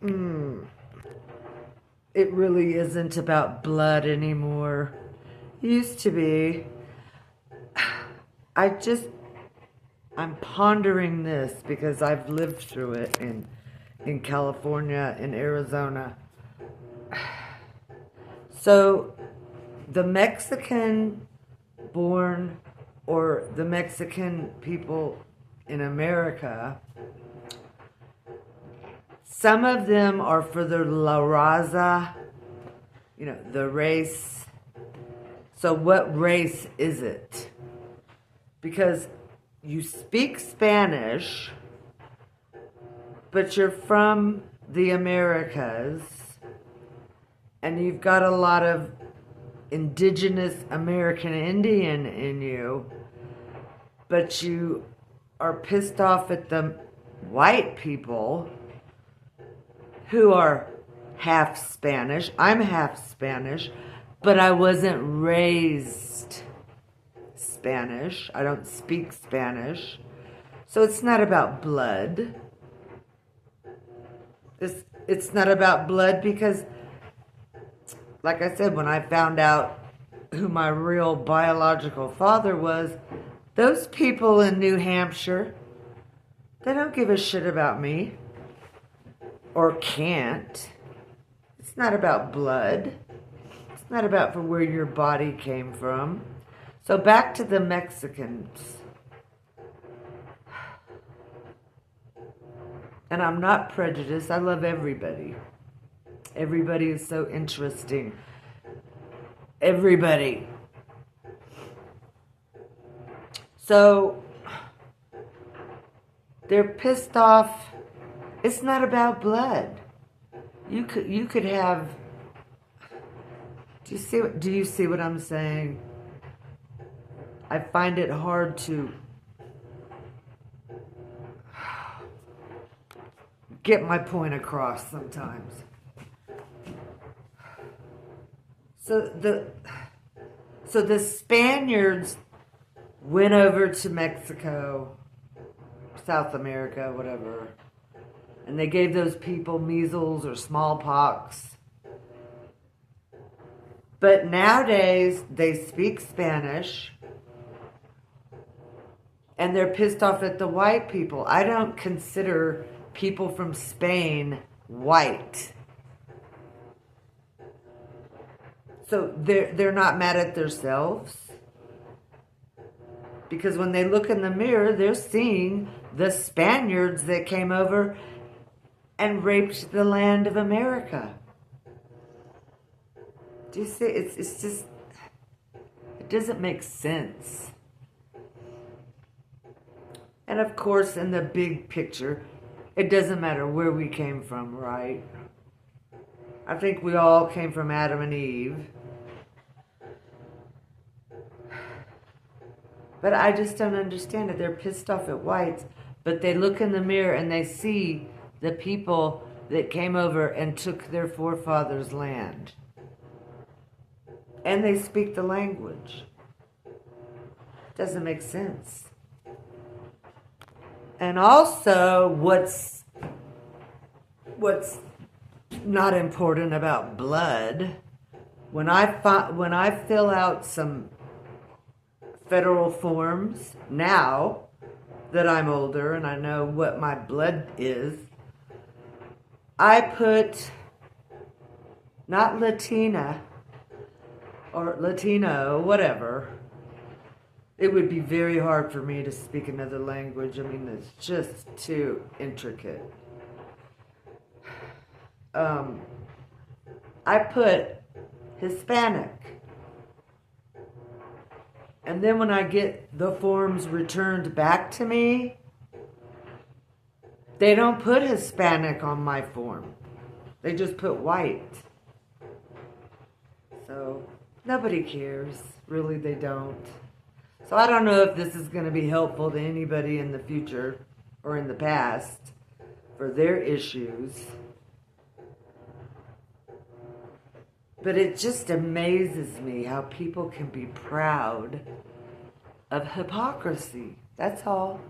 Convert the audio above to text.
Mm, it really isn't about blood anymore. Used to be. I just, I'm pondering this because I've lived through it in California, in Arizona. So the Mexican born or the Mexican people in America, some of them are for the La Raza, the race. So what race is it? Because you speak Spanish, but you're from the Americas, and you've got a lot of indigenous American Indian in you, but you are pissed off at the white people who are half Spanish. I'm half Spanish, but I wasn't raised Spanish. I don't speak Spanish. So it's not about blood. It's not about blood because, like I said, when I found out who my real biological father was, those people in New Hampshire, they don't give a shit about me. Or can't. It's not about blood. It's not about from where your body came from. So back to the Mexicans. And I'm not prejudiced. I love everybody. Everybody is so interesting. Everybody. So they're pissed off. It's not about blood. You could have. Do you see what I'm saying? I find it hard to get my point across sometimes. So the Spaniards went over to Mexico, South America, whatever, and they gave those people measles or smallpox. But nowadays, they speak Spanish, and they're pissed off at the white people. I don't consider people from Spain white. So they're not mad at themselves. Because when they look in the mirror, they're seeing the Spaniards that came over and raped the land of America. Do you see? It's just, it doesn't make sense. And of course, in the big picture, it doesn't matter where we came from, right? I think we all came from Adam and Eve. But I just don't understand it. They're pissed off at whites, but they look in the mirror and they see the people that came over and took their forefathers' land. And they speak the language. Doesn't make sense. And also, what's not important about blood, when I fill out some federal forms now that I'm older and I know what my blood is, I put not Latina or Latino, whatever. It would be very hard for me to speak another language. I mean, it's just too intricate. I put Hispanic. And then when I get the forms returned back to me, they don't put Hispanic on my form. They just put white. So nobody cares. Really, they don't. So I don't know if this is going to be helpful to anybody in the future or in the past for their issues. But it just amazes me how people can be proud of hypocrisy. That's all.